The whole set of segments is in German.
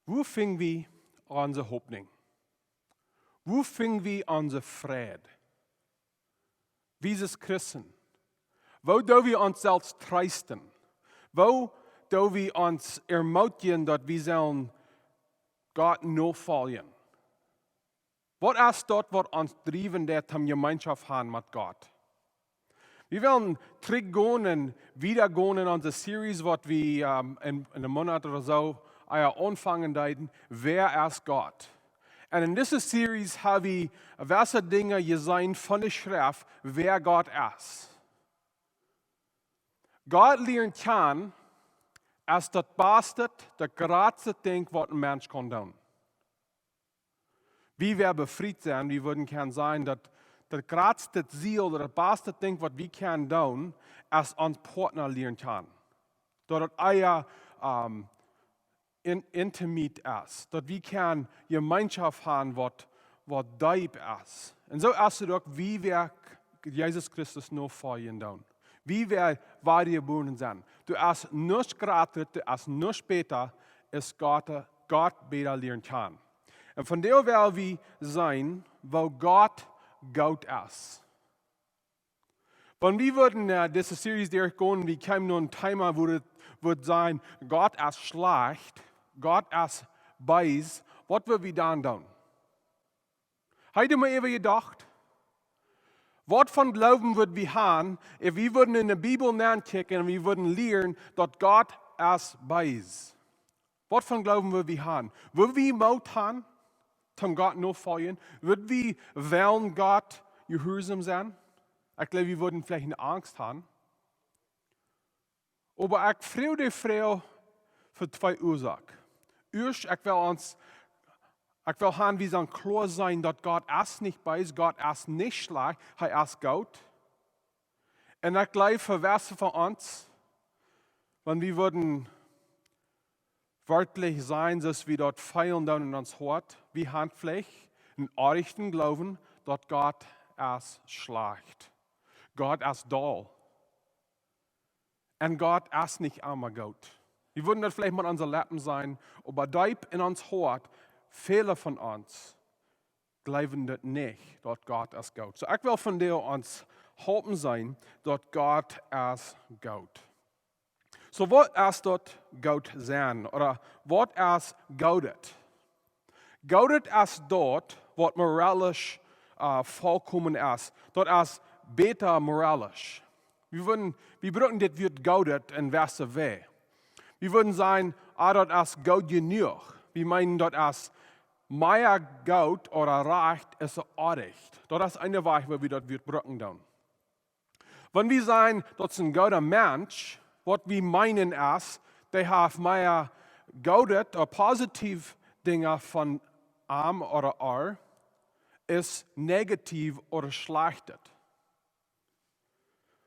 Wo finden wir unsere Hoffnung? Wo finden wir unsere Friede? Wie ist es Christen? Wo do wir uns selbst trösten? Wo do wir uns ermutigen, dass wir sollen Gott nachfolgen? Was ist dort, was uns driven, der zum Gemeinschaft haben mit Gott? Wir wollen zurückgehen und wieder gehen in unsere Series, was wir in einem Monat oder so anfangen werden, Wäa Es Gott. Und in dieser Series haben wir gewisse Dinge gesehen von der Schrift, wer Gott ist. Gott lernt kennen, als das Beste, das größte Ding, was ein Mensch kann tun. Wie wir befreit sein, wir würden gern sein, dass das größte Ziel oder das beste Ding, was wir können tun, ist uns Partner lernen kann. Dass das intimate ist. Dass wir keine Gemeinschaft haben, was deep ist. Und so ist es auch, wie wir Jesus Christus noch folgen tun. Wie wir weitergebunden sind. Du hast nicht gratis, du hast nicht später, ist Gott besser lernen kann. Und von der werden wir sein, wo Gott Gott ist. Wenn wir würden diese Serie durchgehen, wir kämen nur ein Thema, würde sein, Gott ist schlecht, Gott ist böse, was würden wir dann tun? Habt ihr mal eben gedacht? Was von Glauben würden wir haben, wenn wir würden in der Bibel nachkicken und wir würden lernen, dass Gott ist böse? Was von Glauben würden wir haben? Würden wir Mut haben, zum Gott nachfolgen? Würden wir wollen Gott gehorsam sein? Ich glaube, wir würden vielleicht eine Angst haben. Aber ich freue die Frau für zwei Ursachen. Erst, ich will haben, wir sollen klar sein, dass Gott ist nicht böse, Gott ist nicht schlecht, er ist Gott. Und ich glaube, für Verse von uns, wenn wir würden wörtlich sein, dass wir dort feilen dann in uns Hort, wie handfläch, einen echten Glauben, dass Gott ist schlecht. Gott ist doll. Und Gott ist nicht einmal Gott. Wir würden das vielleicht mit unseren Lippen sein, aber deep in uns Hort, viele von uns glauben das nicht, dass Gott ist Gott. So ich will von dir uns hoffen sein, dass Gott ist Gott. So was ist dort Gott sein? Oder was ist Gott? Gott ist dort, was moralisch vollkommen ist. Dort ist besser moralisch. Wir brauchen das Wort Gott in welcher Weise. Wir würden sagen, dort ist Gott genug. Wir meinen, dort ist mehr Gott oder Recht ist Recht. Dort ist eine Weise, wo wir das Wort brauchen. Wenn wir sagen, dort ist ein guter Mensch, was wir meinen ist, der hat mehr Gott oder positive Dinge von arm oder arm, ist negativ oder schlecht.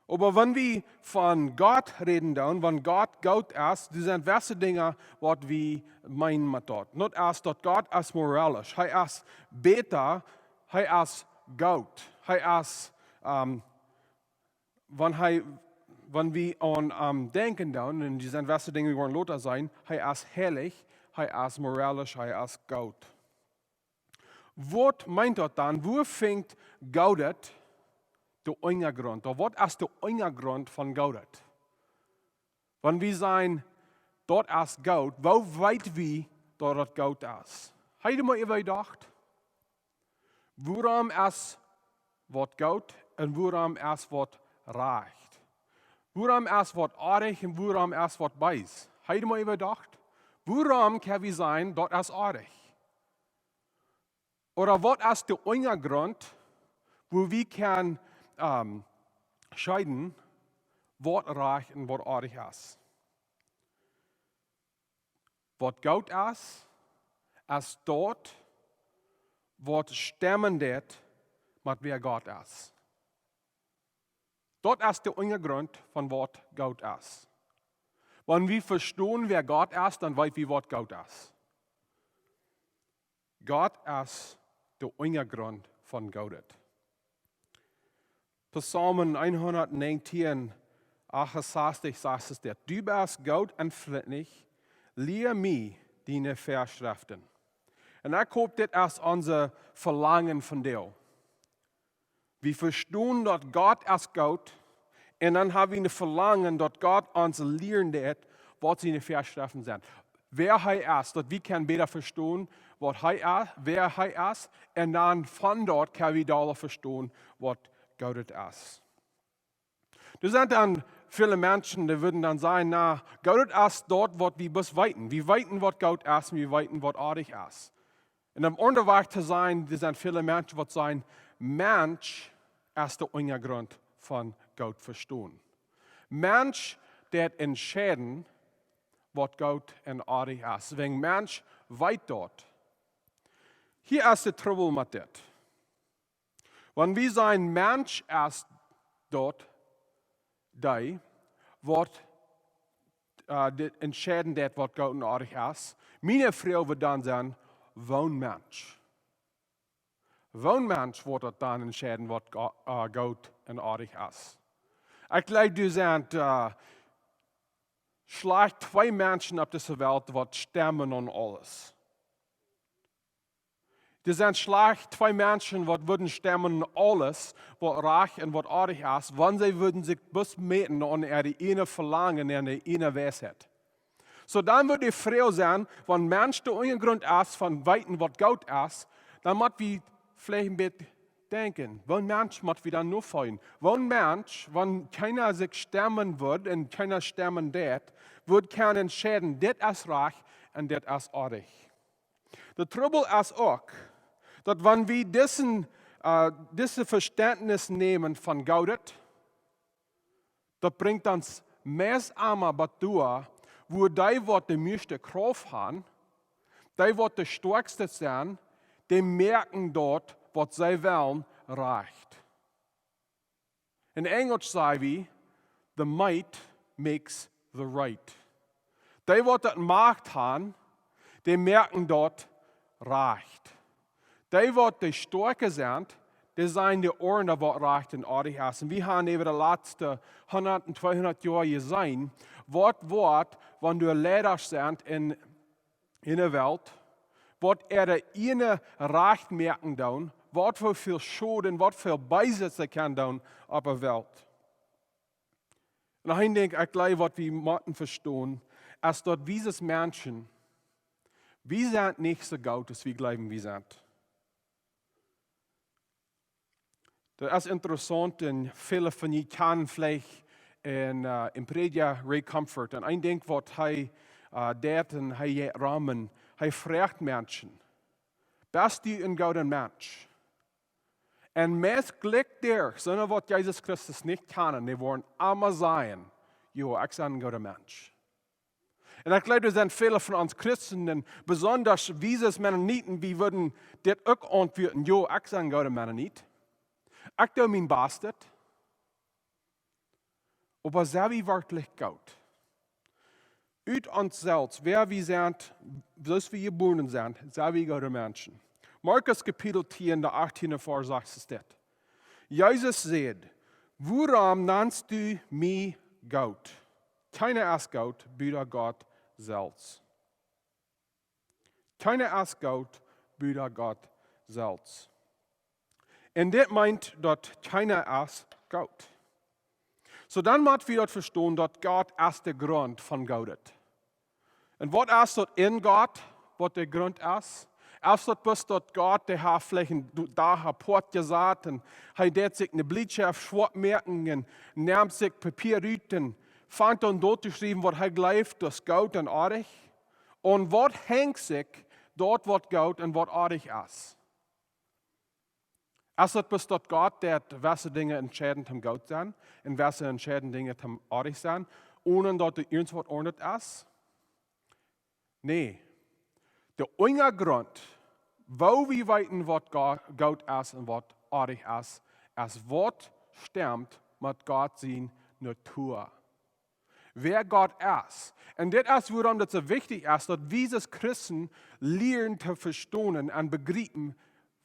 Aber wenn wir von Gott reden, wenn Gott Gott ist, das sind welche Dinge, was wir meinen mit dort. Nicht erst, dass Gott ist moralisch. Er ist besser, er ist Gott. Er ist, wenn wir an denken, und die sind welche Dinge, die wollen Lothar sein, er ist herrlich, er ist moralisch, er ist Gott. Was meint das dann? Wo fängt Gott der Untergrund? Oder was ist der Untergrund von Gott? Wenn wir sagen, dort ist Gott, wo weit wir dort Gott ist? Habt ihr mal überdacht? Worum ist was Gott und worum ist was Recht? Worum ist was artig und worum ist was böse? Habt ihr mal überdacht? Worum kann wir sein, dort ist artig? Oder was ist der Untergrund, wo wir können scheiden, was reich und was artig ist. Was Gott ist dort, was stemmen wird, mit wer Gott ist. Dort ist der Untergrund von was Gott ist. Wenn wir verstehen, wer Gott ist, dann weiß wir, was Gott ist. Gott ist der Untergrund von Gott. Psalmen 119, 68 sagt es der, du bist Gott und freundlich, lehre mich deine Vorschriften. Und ich hoffe, das ist unser Verlangen von dir. Wir verstehen, dass Gott ist Gott. Und dann haben wir ein Verlangen, dass Gott uns lernen wird, was seine Vorschriften sind. Wer er ist, dass wir können besser verstehen, was er ist, wer er ist. Und dann von dort können wir da verstehen, was Gott ist. Da sind dann viele Menschen, die würden dann sagen, na, Gott ist dort, was wir bis weiten. Wir weiten, was Gott ist, und wir weiten, was artig ist. Und um unterwegs zu sein, da sind viele Menschen, die sagen, Mensch ist der Untergrund von Gott verstehen. Mensch, der entscheiden, was Gott und artig ist. Wenn Mensch weit dort. Hier ist der Trouble mit das. Wenn wir sagen, Mensch ist dort, die, was entscheiden das, was Gott und artig ist. Meine Frau wird dann sagen, Wohnmensch. Wohnmensch wird dann entscheiden, was Gott und artig ist. Ich glaube, du sind schlecht 2 Menschen auf dieser Welt, die stemmen an alles. Du sind schlecht 2 Menschen, die würden stemmen an alles, was reich und was artig ist, wenn sie würden sich bis meten an die eine Verlangen und die eine Weisheit. So dann würde die Frau sein, wenn Mensch der Untergrund ist, von Weiten, was Gott ist, dann muss wir vielleicht ein bisschen denken, wenn Mensch muss wir dann nur fallen. Wenn Mensch, wenn keiner sich stemmen wird und keiner stemmen wird keiner entscheiden, das ist reich und das ist artig. Der Trouble ist auch, dass wenn wir dieses Verständnis nehmen von Gott, das bringt uns mehr einmal dazu, wo die, die die meiste Kraft haben, die, die die stärkste sind, die merken dort, was sie wollen, reicht. In Englisch sagen wir, the might makes the right. Die, die das Macht haben, die merken dort, reicht. Die, die starke sind, die sind die Ohren, die reicht und artig ist. Und wir haben über die letzten 100 und 200 Jahre gesehen, was wenn du Lehrer sind in der Welt, was eine Recht merken tun, was für viel Schuld und was für Beisitz sie kann tun auf der Welt. Und ich denke, ich glaube, was wir müssen verstehen, ist, dass diese Menschen, wir sind nicht so gut, als wir glauben, wir sind. Das ist interessant, und viele von Ihnen kennen vielleicht in Prediger Ray Comfort. Und ich denke, was dort und Rahmen, fragt Menschen, bist du ein guter Mensch? Und meist Glück der, sondern was Jesus Christus nicht kennen, die wollen immer sagen, jo, ich bin ein guter Mensch. Und ich glaube, es sind viele von uns Christen, und besonders dieses Mennoniten, wir würden das auch antworten, jo, ich bin ein guter Mennonit. Ich tue mein Bestes. Aber sehr wie wirklich Gott. Uit uns selbst, wer wir sind, was wir geboren sind, sehr wie gute Menschen. Markus Kapitel 10, der 18. Vers sagt es das. Jesus sagt, warum nennst du mich Gott? Keiner ist Gott, büder Gott selbst. Keiner ist Gott, büder Gott selbst. Und das meint, dass keiner ist Gott. So dann müssen wir dort verstehen, dass Gott ist der Grund von Gott. Und was ist dort in Gott, was der Grund ist? Erst dort bis dort Gott, der hat vielleicht da ein Port gesagt, und hat sich eine Blitze auf Schwarz merken, und nimmt sich Papier raus, und fängt dann dort zu schreiben, was er glaubt, das Gott und artig. Und was hängt sich dort, was Gott und was artig ist. Erst bis dort Gott, der welche Dinge entscheidend zum Gott sind und welche entscheidende Dinge zum artig sind, ohne dass irgendwas ordnet ist. Nee, der Untergrund, wo wir wissen, was Gott ist und was artig ist was stimmt mit Gott seiner Natur. Wer Gott ist. Und das ist, warum das so wichtig ist, dass wir als Christen lernen zu verstehen und begreifen,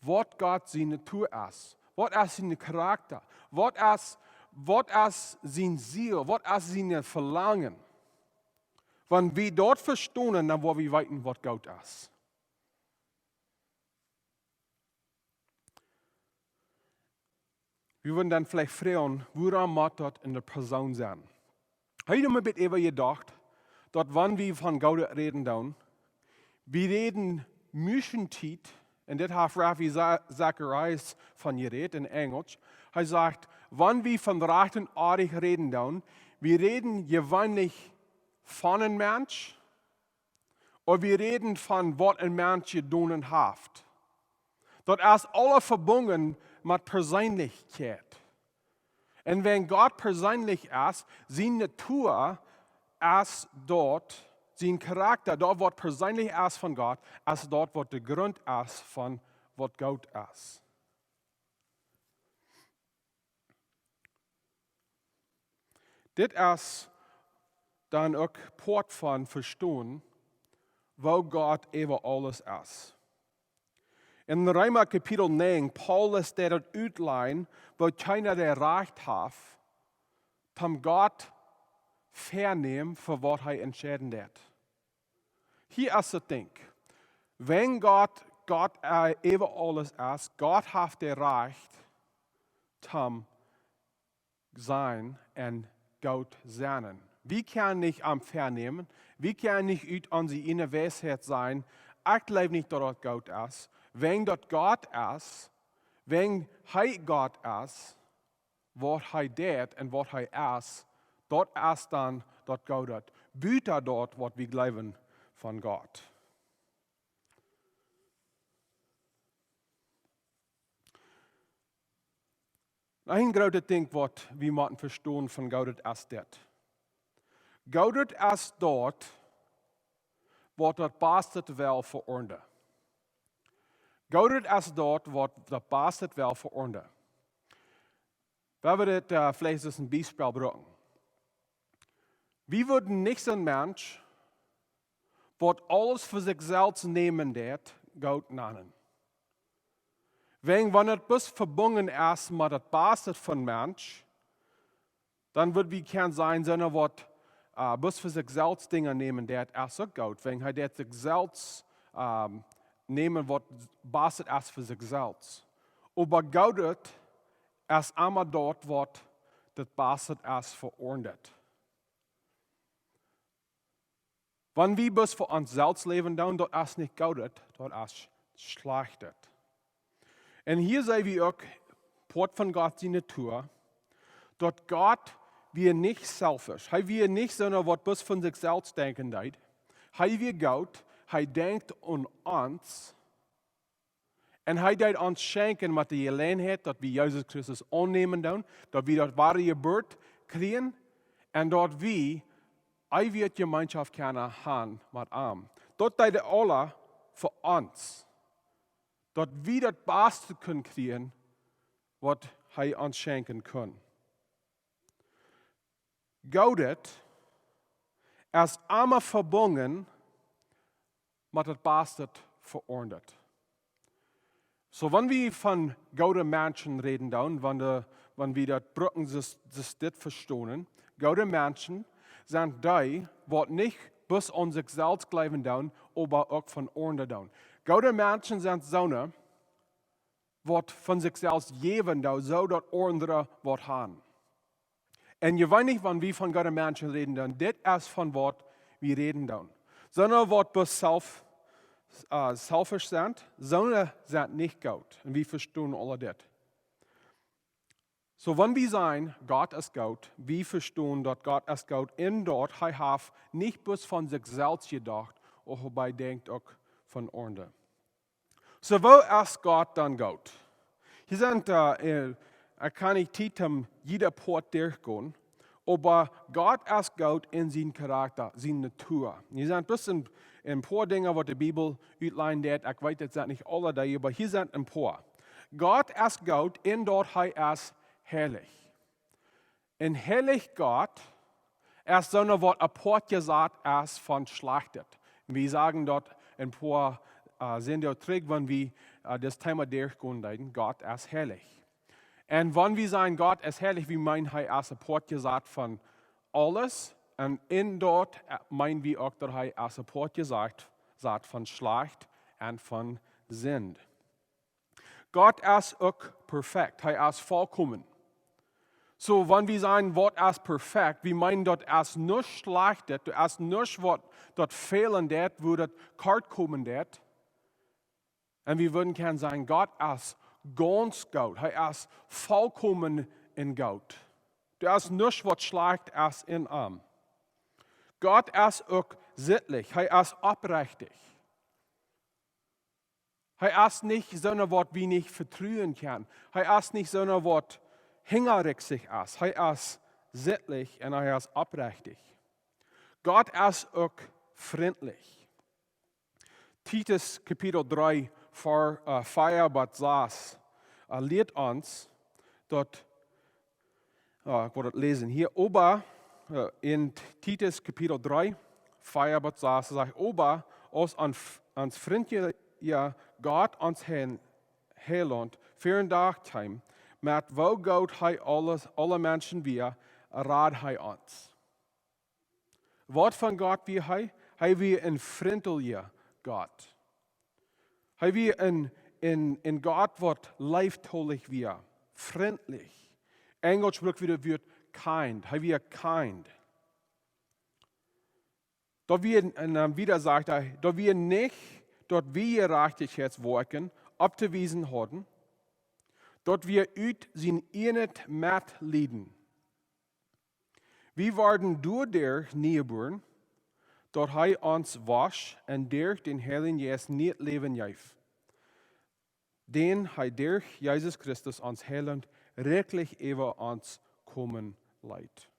was Gott seine Natur ist. Was ist sein Charakter? Was ist sein Ziel? Was ist sein Verlangen? Wenn wir dort verstehen, dann wollen wir weiten, was Gott ist. Wir würden dann vielleicht fragen, woran muss das in der Person sein? Habe ich mir mit über gedacht, dass wenn wir von Gott reden, dann, wir reden Müschentiet, und das hat Rafi Zacharias von geredet in Englisch. Er sagt, wenn wir von Recht und Ordnung reden, dann, wir reden gewöhnlich von einem Mensch, oder wir reden von, was ein Mensch getan hat. Das ist alles verbunden mit Persönlichkeit. Und wenn Gott persönlich ist, seine Natur ist dort, sein Charakter, dort, was persönlich ist von Gott, ist dort, was der Grund ist von, was Gott ist. Das ist dann auch Port von Verstehen, wo Gott über alles ist. In Römer Kapitel 9, Paulus der dort uitlein, wo keiner der Recht hat, vom Gott vernehmen, für was er entscheiden wird. Hier ist das Ding. Wenn Gott über alles ist, Gott hat der Recht, zum sein und Gott sein. Wir können nicht am vernehmen, wir können nicht uit unsere innere Weisheit sein, ich glaube nicht, dass Gott ist. Wenn dort Gott ist, wenn er Gott ist, was er tut und was er ist, dort ist dann dort Gott ist. Büter dort, was wir glauben von Gott. Ein großes Ding, was wir müssen verstehen von Gott ist das. Gott ist dort, was das Beste will für uns. Gott ist dort, was das Beste will für uns. Wir würden vielleicht ein Beispiel brauchen. Wir würden nicht so ein Mensch, was alles für sich selbst nehmen wird, Gott nennen. Wenn es bis verbunden ist mit das Beste von Mensch, dann wird wir kein sein, sondern was bis für sich selbst Dinge nehmen wird, ist auch Gott. Wenn er sich selbst nehmen, was Beste ist für sich selbst. Aber Gott ist immer dort, was das Beste ist für uns. Wenn wir bis für uns selbst leben, dann dort ist nicht Gott, dort ist schlecht. Und hier sehen wir auch, Port von Gott seine Natur, dort Gott wir nicht selfish. Er wir nicht, sondern was bis von sich selbst denken deit. Er wir Gott, er denkt an uns. Und er deit uns schenken mit der Gelegenheit, dass wir Jesus Christus annehmen, dass wir dort wahre Geburt kriegen und dort wir wird Gemeinschaft können haben mit ihm. Dort deit alle für uns. Dort wir das Beste können kriegen, was er uns schenken kann. Gott ist immer verbunden mit das Beste für uns. So, wenn wir von Gott Menschen reden, wenn wir das brücken, das verstehen, Gott Menschen sind die, die nicht bis an sich selbst bleiben, aber auch von uns. Gott Menschen sind so, die von sich selbst geben, so dass andere was haben. Und je weinig, wenn wir von Gott Menschen reden, das ist von was wir reden. Sondern was bis selfish sind, sondern sind nicht Gott. Und wir verstehen alle das. So, wenn wir sagen, Gott ist Gott, wir verstehen, dass Gott ist Gott in dort, er hat nicht bis von sich selbst gedacht, aber denkt auch von uns. So, wo ist Gott dann Gott? Hier sind, kann nicht jeder Port durchgehen, aber Gott ist Gott in seinem Charakter, seiner Natur. Hier sind ein bisschen ein paar Dinge, was die Bibel outlined hat. Ich weiß jetzt nicht alle da, aber hier sind ein paar. Gott ist Gott in dort, er ist herrlich. Und herrlich Gott ist so eine, was ein Port gesagt ist von schlachtet. Wir sagen dort ein paar, sind dort trägt, wenn wir das Thema durchgehen, Gott ist herrlich. Und wenn wir sagen, Gott ist herrlich, wir meinen, er ist ein Port gesagt von alles, En in dort meinen wir auch, dass hij als een poort gesagt van slecht en van zend. Gott ist auch perfekt, hij ist vollkommen. So, wenn wir sagen, Wort ist perfekt, wir meinen, dort ist nichts Schlechtes, dort ist nichts, was dort fehlen wird, wo dort kalt kommen wird. Und wir würden gerne sagen, Gott ist ganz gut, er ist vollkommen in Gott. Da ist nichts, was schlecht ist in ihm. Gott ist auch sittlich, er ist aufrichtig. Er ist nicht so ein Wort, wie nicht vertrauen kann. Er ist nicht so ein Wort, hingerechtig ist. Er ist sittlich und er ist aufrichtig. Gott ist auch freundlich. Titus Kapitel 3, Vers 4 bis 6 lehrt uns, dort, ich werde das lesen, hier oben in Titus Kapitel 3, 4 bis 6, sagt, ober uns ans vriendje, ja, Gott ons heiland, 34 met wo Gott hij alle Menschen wir, raad hij ons. Wat van Gott wie hij? Hij wie een vriendelijke Gott. Hij wie een Gott wat liefdollig wir, freundlich. Engels spricht wieder wird kind. Hij wie kind. Da wir, en wieder sagt hij, da wir nicht dort wir Gerechtigkeitswerken abzuwiesen haben, dort wir uit zijn eenheid met lieden. Wir werden door der Neerborn, dort hij ons was en durch den Heiligen Geist niet leven geeft. Den hij durch Jesus Christus ons heiland wirklich über ons kommen leidt.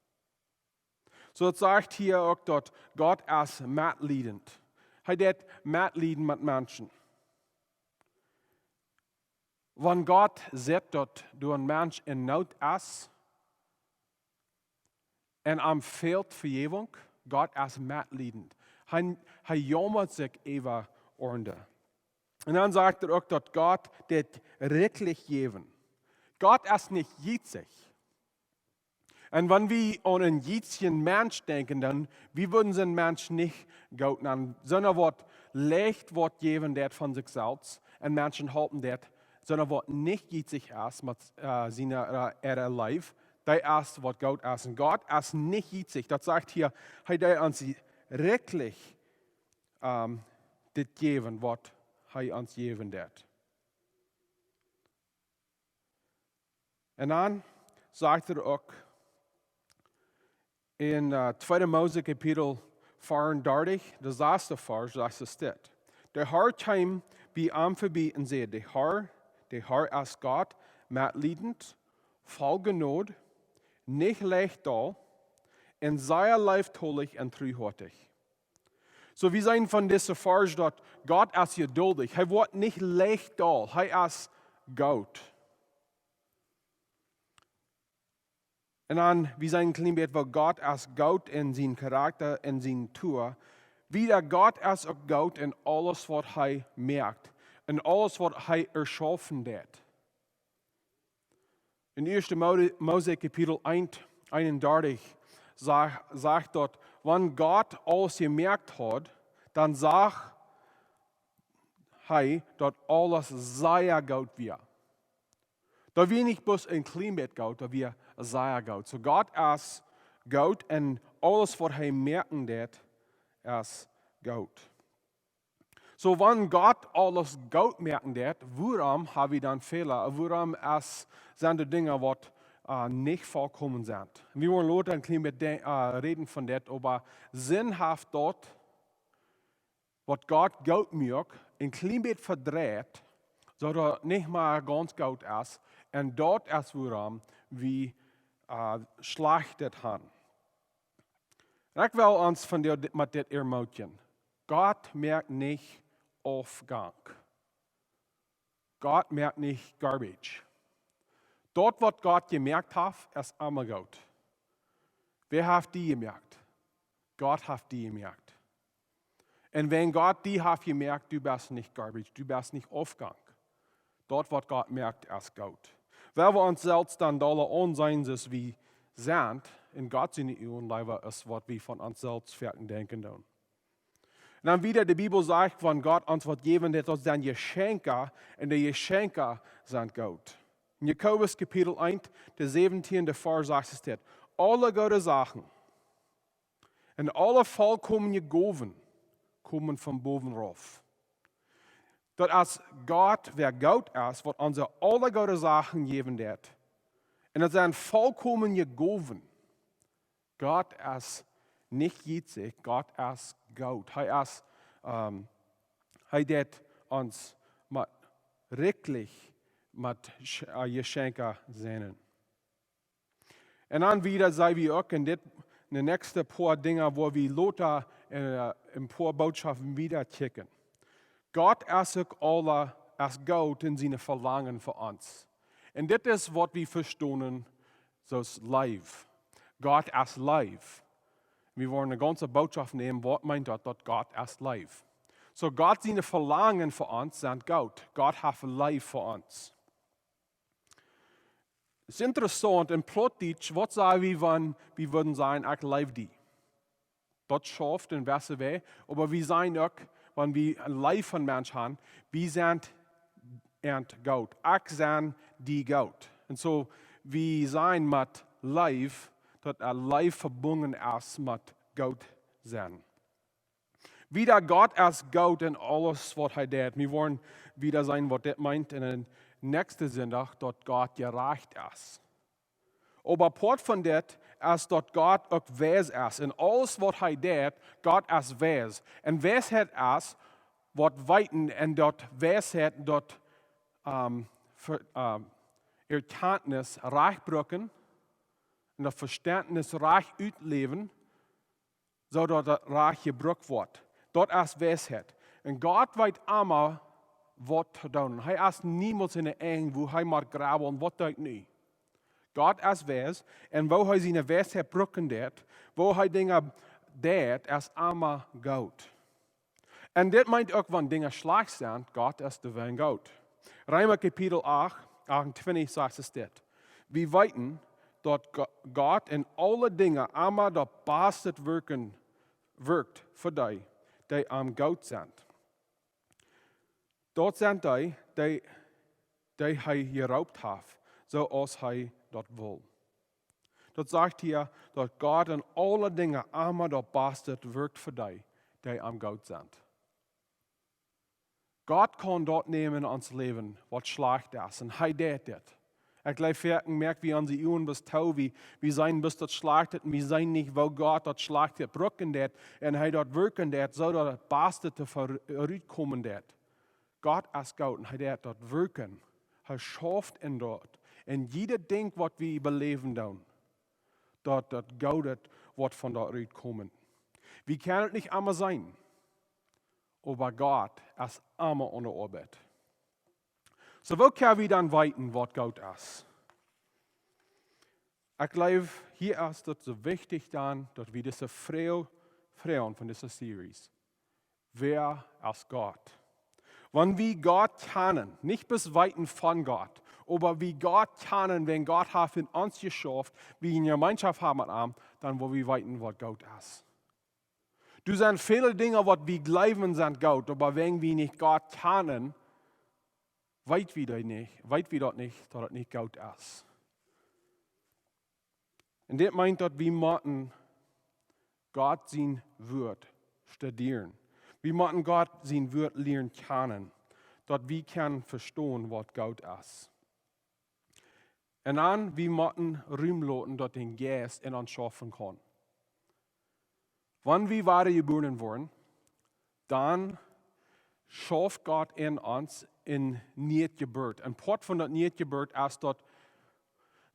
So het sagt hier auch dort, Gott ist mitleidend. Hij deed mitleiden met mensen. Wenn Gott sieht, dass du ein Mensch in Not ist und am fehlt Vergebung, Gott ist mitleidend. Er jammert sich über Ornde. Und dann sagt auch, dass Gott das wirklich geben. Gott ist nicht jitzig. Und wenn wir an einen jitzigen Mensch denken, dann wir würden so einen Mensch nicht Gott nennen, sondern was leicht Wort geben, der von sich selbst und Menschen halten, der sondern was nicht jitzig ist mit seiner Life, das ist, was Gott ist. Und Gott ist nicht jitzig. Das sagt hier, er uns wirklich das geben, was er uns geben wird. Und dann sagt auch in 2. Mose Kapitel 34, das erste Vers, das ist das. Der Herr kam bei ihm vorbei und sagte, der Herr ist Gott, mitleidend, voll Gnade, nicht leicht da, und sehr liefdollig und treuherzig. So wir sehen von dieser Vers dort, Gott ist geduldig. Er wird nicht leicht da, er ist Gott. Und dann, wir sehen ein klein bisschen, wo Gott ist Gott in seinem Charakter, in seinem Tour. Wieder Gott ist auch Gott in alles, was er merkt. In alles, was er erschaffen hat. In 1. Mose Kapitel 31 sagt dort, wenn Gott alles gemerkt hat, dann sagt er, dass alles sehr gut wird. Da wir nicht bloß ein klein bisschen Gott, da wir sehr gut. So Gott ist Gott und alles, was er merken wird, ist Gott. So wenn Gott alles gut merken wird, warum haben wir dann Fehler? Warum sind die Dinge, die nicht vollkommen sind? Wir wollen Leute ein klein bisschen reden von dem, aber sinnhaft dort, was Gott gut merkt, ein klein bisschen verdreht, so dass nicht mal ganz gut ist. Und dort ist, warum wir schlechtet haben. Ich will uns von dir mit dem ermutigen. Gott merkt nicht Aufgang. Gott merkt nicht Garbage. Dort, was Gott gemerkt hat, ist immer gut. Wer hat die gemerkt? Gott hat die gemerkt. Und wenn Gott die hat gemerkt, du bist nicht Garbage, du bist nicht Aufgang. Dort, was Gott merkt, ist gut. Weil wir uns selbst dann alle ansehen, wie sind in Gott seine Ohren leider ist, was wir von uns selbst denken tun. Und dann wieder die Bibel sagt, wenn Gott uns was geben hat, das sind Geschenke, und die Geschenke sind gut. In Jakobus Kapitel 1, der 17. Vers sagt es dort, alle gute Sachen und alle vollkommene Gaben kommen von boven rauf. Dat als Gott, wer gut ist, wird uns alle gute Sachen geben wird. Und das sind vollkommene Gaben. Gott ist nicht jitzig, Gott ist gut. Det uns wirklich mit Geschenken sehnen. Und dann wieder sei wir auch in den nächsten paar Dinge, wo wir Lothar in paar Botschaften wieder checken. Gott ist auch alle als Gott in seine Verlangen für uns. Und das ist, was wir verstehen, so live. Gott ist live. Wir wollen eine ganze Botschaft nehmen, was meint das, dass Gott ist live. So Gott seine Verlangen für uns sind Gott. Gott hat live für uns. Es ist interessant, in Plotdeutsch, was sagen wir, wenn wir würden sagen, ich live die. Das schafft in welcher Weise, aber wir sagen auch, wenn wir ein Live von Menschen haben, wir sind Gott. Ich sind die Gott. Und so, wir sein mit Live, dass ein Live verbunden ist mit Gott sein. Wieder Gott als Gott in alles, was er tut. Wir wollen wieder sein, was das meint in den nächsten Sonntag, dass Gott gerecht ist. Aber apart von das, ist, dass Gott auch weis ist. In alles, was er tut, Gott ist weis. Und Weisheit ist, was weiten und dort Weisheit, dort Erkenntnis reich brücken und das Verständnis reich ausleben, so dass das reich gebrückt wird. Dort ist Weisheit. Und Gott weiß immer, was zu tun. Er ist niemals in der Eng, wo er mal graben und was tut nicht. Gott ist weis, und wo er seine Weisheit brücken wird, wo er Dinge tut, ist immer Gott. Und das meint auch, wenn Dinge schlecht sind, Gott ist der Wein Gott. Römer Kapitel 8, 28 sagt es das. Wir weiten, dass Gott in alle Dinge immer das Beste wirkt für die, die am Gott sind. Dort sind die er geraubt hat, so als er das will. Das sagt hier, dass Gott in alle Dinge immer das Beste wirkt für die, die am Gott sind. Gott kann dort nehmen in uns Leben, was schlecht ist, und er tut das. Ich glaube, merkt, wie unsere Ohren bis tau, wie sein bis das schlecht ist, und wir sein nicht, wo Gott das schlecht hat, brücken das, und er dort wirken das, so dass das Beste zu verkommen das. Gott ist Gott, und er dort wirken. Er schafft in dort. Und jeder Ding, was wir beleben tun, dort Gott wird von dort kommen. Wir können es nicht einmal sein. Aber Gott ist immer unter Arbeit. So, wo können wir dann weiten, was Gott ist? Ich glaube, hier ist es so wichtig dann, dass wir diese Frauen von dieser Serie, Wäa Es Gott. Wenn wir Gott kennen, nicht bis weiten von Gott, aber wie Gott kennen, wenn Gott hat in uns geschafft, wie in Gemeinschaft haben mit ihm, dann wo wir weiten, was Gott ist. Du sind viele Dinge, was wir glauben, sind Gott, aber wenn wir nicht Gott kennen, weit wir dort nicht, dass es nicht Gott ist. Und das meint, dass wir müssen Gott sein Wort studieren. Wir müssen Gott sein Wort lernen kennen, dass wir können verstehen, was Gott ist. Und dann, wir müssen Raum lassen, dass den Geist in uns schaffen kann. Wenn wir wiedergeboren wurden, dann schafft Gott in uns in Niedgeburt. Ein Part von der Niedgeburt ist, dass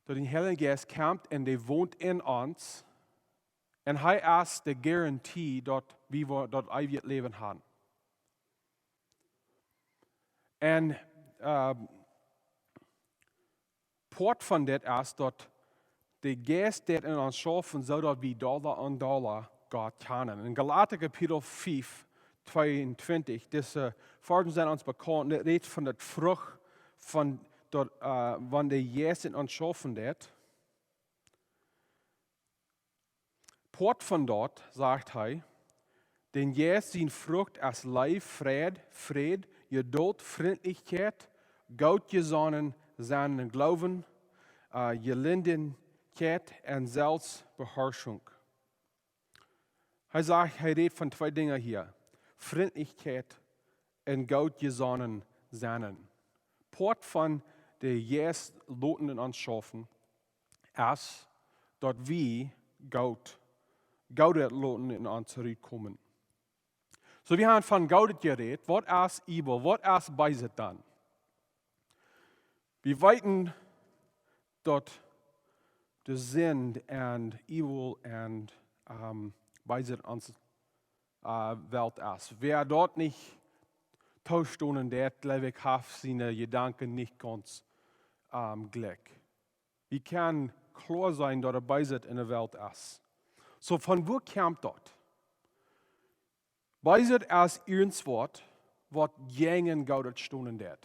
der Heilige Geist kommt und der wohnt in uns. Und er ist die Garantie, dass wir das ewige Leben haben. Und Part von das ist, dass der Geist, der in uns schaffen, so dass wir Dollar und Dollar Gott kennen. In Galater Kapitel 5, 22, diese Farben sind uns bekannt, das redet von der Frucht, von dort, wann der Jesus in uns schaffen wird. Port von dort, sagt er, denn jetzt sind Frucht als Leib, Fried, Geduld, Freundlichkeit, Gottgesonnen, seinen Glauben, Gelindigkeit und Selbstbeherrschung. Er sagt, er redet von zwei Dingen hier. Freundlichkeit und Gottgesonnen sein. Port von der jetzt Loten in uns schaffen, ist, dort wie Gott Loten in uns zurückkommen. So, wir haben von Gott geredet, was ist übel, was ist Beiset dann? Wir weiten dort der Sinn und Übel und Beiset uns Welt ist. Wer dort nicht Tauschstunden der glaube ich, hat seine Gedanken nicht ganz Glück. Wir können klar sein, dass er Beiset in der Welt ist. So, von wo kommt dort? Beiset ist irgendwas, was gegen Gott stunden det.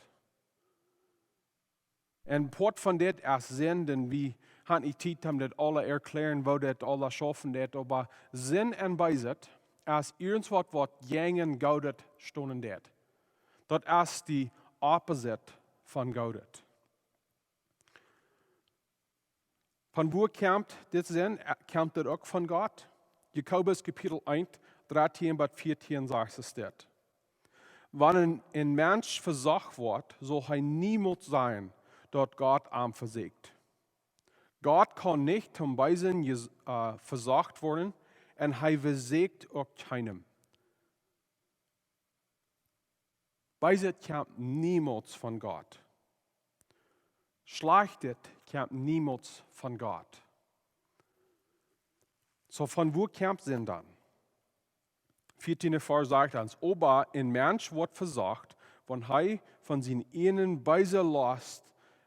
Und Port von det ist Sinn, denn wir haben nicht Zeit, das alle erklären, wo das alle schaffen det, aber Sinn und Beiset ist irgendwas, was gegen Gott stunden det. Das ist die Opposite von Gott. Von wo kommt das Sinn? Kommt das auch von Gott? Jakobus Kapitel 1, 13 bis 14 sagt es dort. Wenn ein Mensch versagt wird, soll er niemals sein, dort Gott am versagt. Gott kann nicht zum Beisen versagt werden und er versagt auch keinem. Beiset kommt niemals von Gott. Schlechtet kommt niemals von Gott. So, von wo kommt Sinn dann? 14. Vers sagt uns, aber ein Mensch wird versagt, wenn er von seinen Ihnen Beise Last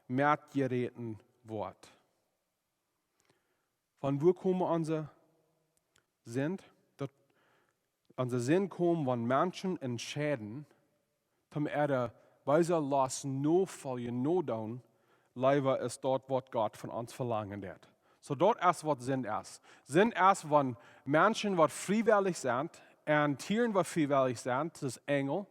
mitgereten wird. Von wo kommen unsere Sinn? Unser Sinn kommt, wenn Menschen entscheiden, dass er Beise Last nur folgen, nur tun, leider ist dort, was Gott von uns verlangen wird. So dort ist, was Sinn ist. Sinn ist, wenn Menschen, die freiwillig sind, und Tieren, die freiwillig sind, das ist Engel,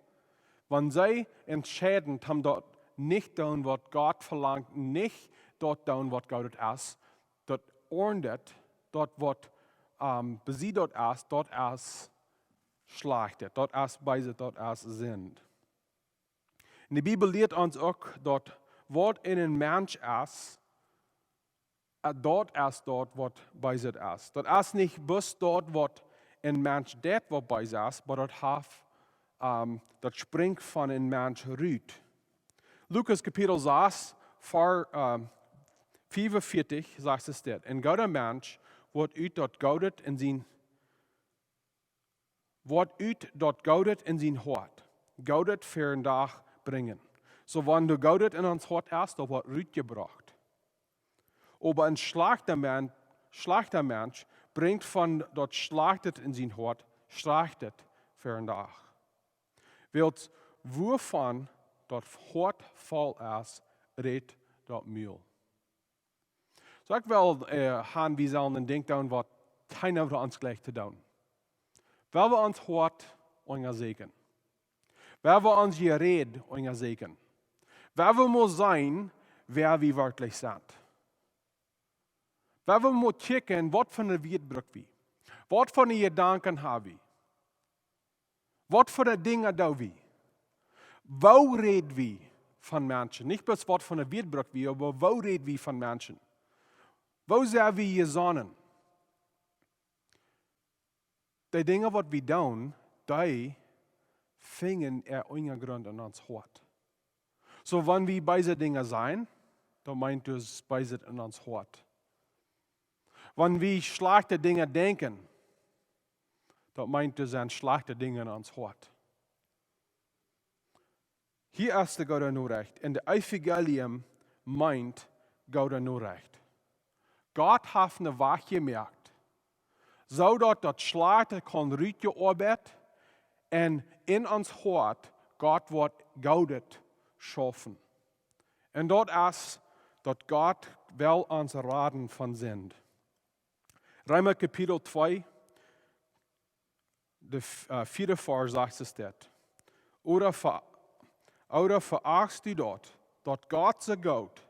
wenn sie entscheiden, dass dort nicht tun, was Gott verlangt, nicht dort tun, was Gott ist, dort ordnet, dort, was besiedelt ist, dort ist schlechtet, dort ist Beise, dort ist Sinn. In der Bibel lehrt uns auch, dort, was in einem Mensch ist, dort ist dort, was Beise ist. Dort ist nicht bloß dort, was ein Mensch det, was Beise ist, aber dort springt von einem Mensch rüt. Lukas Kapitel 6, Vers 45 sagt es dort. Ein guter Mensch wird dort Gaudet in sein Hort. Gaudet für ein Tag bringen. So, wenn du Gaudet in uns Hort hast, dann wird Rüt gebracht. Aber ein schlechter Mensch bringt von dort schlachtet in sein Hort, schlachtet für einen Tag. Wilt wovon dort Hort voll ist, rädt dort Mühl. So ich will haben wir sollen ein Ding tun, was keiner von uns gleich zu tun. Weil wir uns Hort unser Segen. Weil wir uns hier reden, unser Segen. Weil wir muss sein, wer wir wirklich sind. Weil wir muss checken, was für eine Wiederbrück wir. Was für eine Gedanken haben wir. Was für eine Dinge da wir. Wo reden wir von Menschen? Nicht bloß was für eine Wiederbrück wir, aber wo reden wir von Menschen? Wo sind wir gesonnen? Die Dinge, was wir tun, die fingen unser Grund an uns Hort. So, wenn wir bei diesen Dingen sein, dann meint es bei in uns Hort. Wenn wir schlechte Dinge denken, dann meint es an schlechte Dinge in uns Hort. Hier ist der Gott nur recht. In der Evangelium meint Gott nur recht. Gott hat eine Wache gemerkt, zodat dat schlechte kan rütje arbeit en in ons hart Gott wordt goudet schaffen. En dat is dat Gott wel ons raden van sind. Römer Kapitel 2, der 4. Vers sagt es dort. Oder verachtst du dort Gott Es Goot,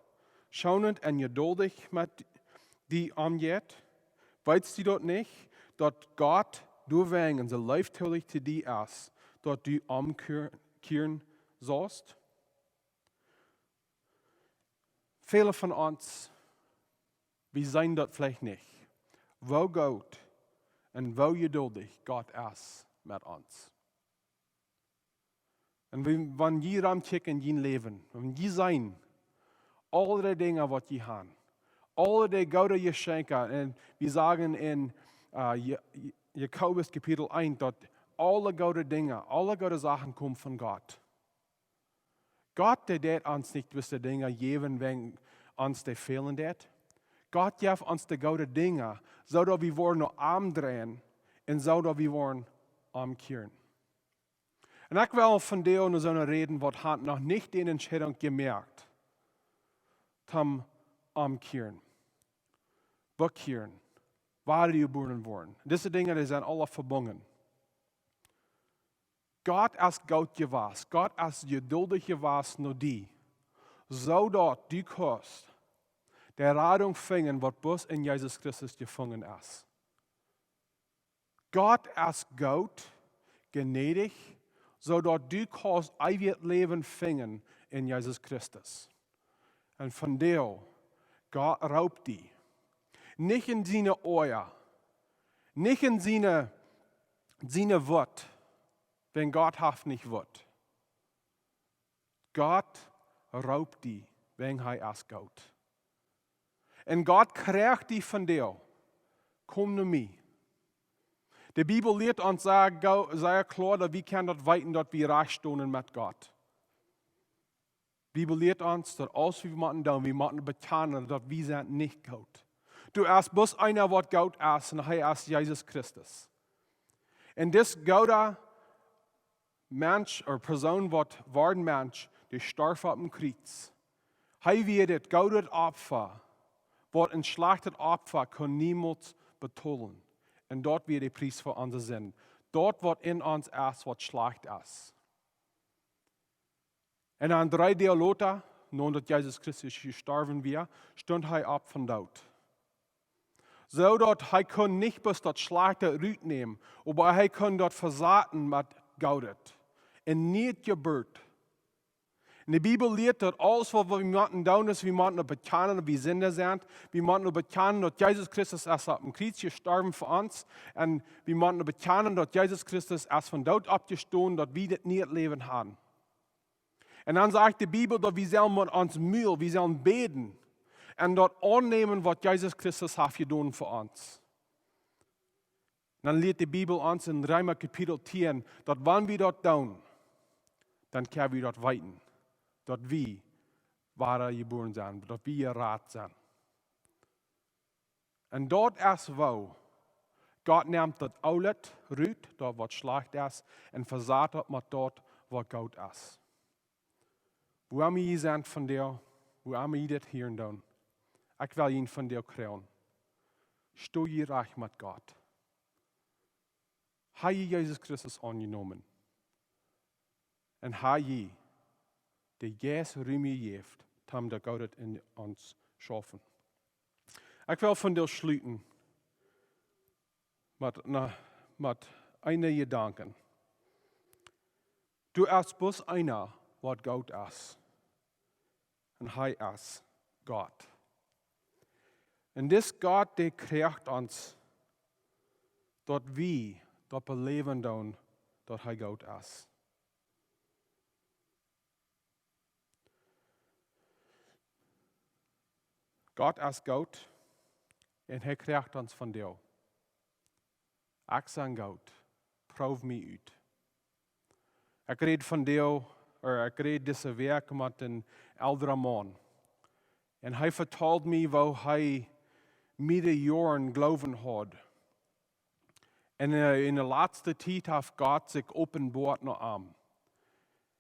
schonend en geduldig met die omgeht? Weißt du dort nicht, dass Gott doorwegen so liefdelig zu dir ist, dass du omkehren sollst? Viele von uns, wir sein dort vielleicht nicht. Wo gut und wo geduldig Gott ist mit uns. Und wenn wir rankicken in je Leben, wenn wir sein, alle die Dinge, was wir haben, alle die gute Geschenke, und wir sagen in Jakobus Kapitel 1, dass alle gute Dinge, alle gute Sachen kommen von Gott. Gott, der wird uns nicht gewisse Dinge geben, wenn uns die fehlen wird. Gott gibt uns die guten Dinge, so dass wir noch umdrehen und so dass wir umkehren. Und ich will von dir nur so reden, was hat noch nicht die Entscheidung gemerkt, zum umkehren, bekehren, waar die geboren worden. Diese Dinge, die sind alle verbunden. Gott ist Gott gewas, Gott ist geduldig gewas nur die, so dort du kannst der Rettung finden, was bloß in Jesus Christus gefangen ist. Gott ist Gott, gnädig, so dort du kannst ewiges Leben finden in Jesus Christus. Und von dir, Gott raubt die. Nicht in seine Ohr, nicht in seine Wort, wenn Gott haft nicht wird. Gott raubt die, wenn er ist Gott. Und Gott kriegt die von dir. Komm zu mir. Die Bibel lehrt uns sehr klar, dass wir können dort weiten, dass wir recht stehen mit Gott. Die Bibel lehrt uns, dass alles, wie wir machen, wir machen bekennen, dass wir sind nicht Gott. Du hast bloß einer, was Gott ist, und er ist Jesus Christus. Und das Gott Mensch oder Person, was war ein Mensch, die starb auf dem Kreuz. Er wird das Gott Opfer, was ein schlechtes Opfer kann niemals betollen. Und dort wird der Preis für uns sein. Dort, was in uns ist, was schlecht ist. Und an 3 Tage später, nun dass Jesus Christus gestorben war, stand er ab von dort. So dass er kann nicht bloß das schlechte Rüt nehmen, aber er kann dort versaten mit Gott. Und nicht gebührt. In der Bibel lehrt, dass alles, was wir machen, ist, wir machen bekennen, dass wir Sünder sind. Wir machen bekennen, dass Jesus Christus ist auf dem Kreuz gestorben für uns. Und wir machen bekennen, dass Jesus Christus ist von dort abgestanden, dass wir das nicht Leben haben. Und dann sagt die Bibel, dass wir sollen uns mühen, wir sollen beten. Und dort annehmen, was Jesus Christus hat getan für uns. Dann lehrt die Bibel uns in Römer Kapitel 10, dass wenn wir dort tun, dann können wir dort weiten. Dass wir wahre geboren sind, dass wir Rat sind. Und dort ist wo Gott nimmt das alles, rührt, dort was schlecht ist, und versagt das mit dort, was gut ist. Wo immer ihr sind von dir, wo immer ihr das hier tun, ich will ihn von dir kriegen. Steh ihr reich mit Gott. Habe Jesus Christus angenommen. Und habe die Geist Rüme gibt, haben der Gott in uns schaffen. Ich will von dir schließen mit einem Gedanken. Du bist bloß einer, was Gott ist. Und er ist Gott. Und das Gott, der kriegt uns, dass wir dort beleben tun, dass er Gott ist. Gott ist Gott und er kriegt uns von dir. Ich sage Gott, prüf mich aus. Ich rede von dir, oder ich rede diese Werk mit einem älteren Mann. Und er vertelt mir, wo er mit den Jahren glauben hat. Und in der letzten Zeit hat Gott sich offenbart noch an.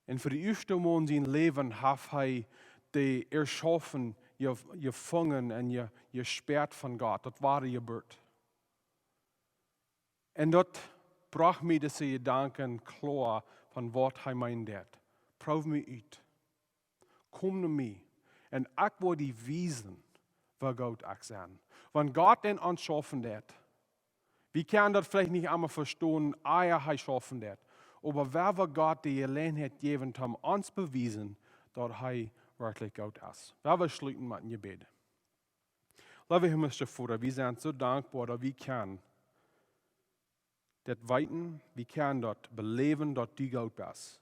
Und für die erste Mal in seinem Leben hat er die erschaffen, gefangen und gesperrt von Gott. Das war die Geburt. En dat bracht mij deze gedanken klaar van wat hij mij deed. Proef me uit. Kom naar mij. En ik wil die wijzen waar God ik zijn. Want God den ons schaffen deed. Wir können das vielleicht nicht einmal verstehen, hij schaffen deed. Aber wer wir Gott die Gelegenheit gegeben haben, uns bewiesen, dass hij wirklich Gott ist. Wer wir schließen mit dem Gebet. Liebe himmlische Vater, wir sind so dankbar, dass wir können das weiten, wir können das beleven, dass du Gott bist.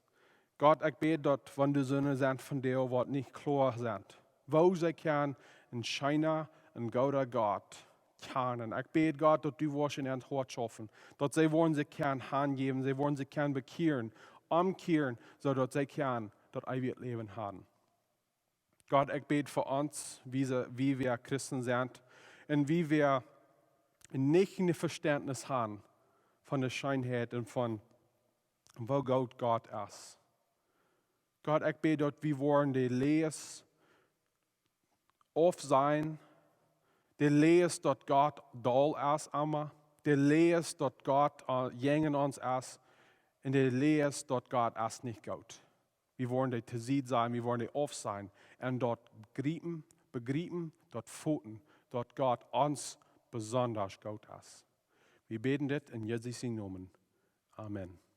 Gott, ich bete, dass wenn die Söhne sind von dir, was nicht klar sind, wo sie können, in China, in Gott kennen. Ich bete, Gott, dass du was in ihren Hort schaffen, dass sie wollen sich können hingeben, sie wollen sich können bekehren, umkehren, sodass sie können das ewige Leben haben. Gott, ich bete für uns, wie wir Christen sind und wie wir nicht ein Verständnis haben von der Scheinheit und von wo Gott ist. Gott, ich bete, dass wir wollen die Lehres auf sein, die Lehres, dass Gott doll ist immer, die Lehres, dass Gott gegen uns ist und die Lehres, dass Gott ist nicht Gott. Wir wollen die zu sehen sein, wir wollen die auf sein und dort begreifen, dort fühlen, dort Gott uns besonders Gott ist. Wir beten das in Jesu Namen. Amen.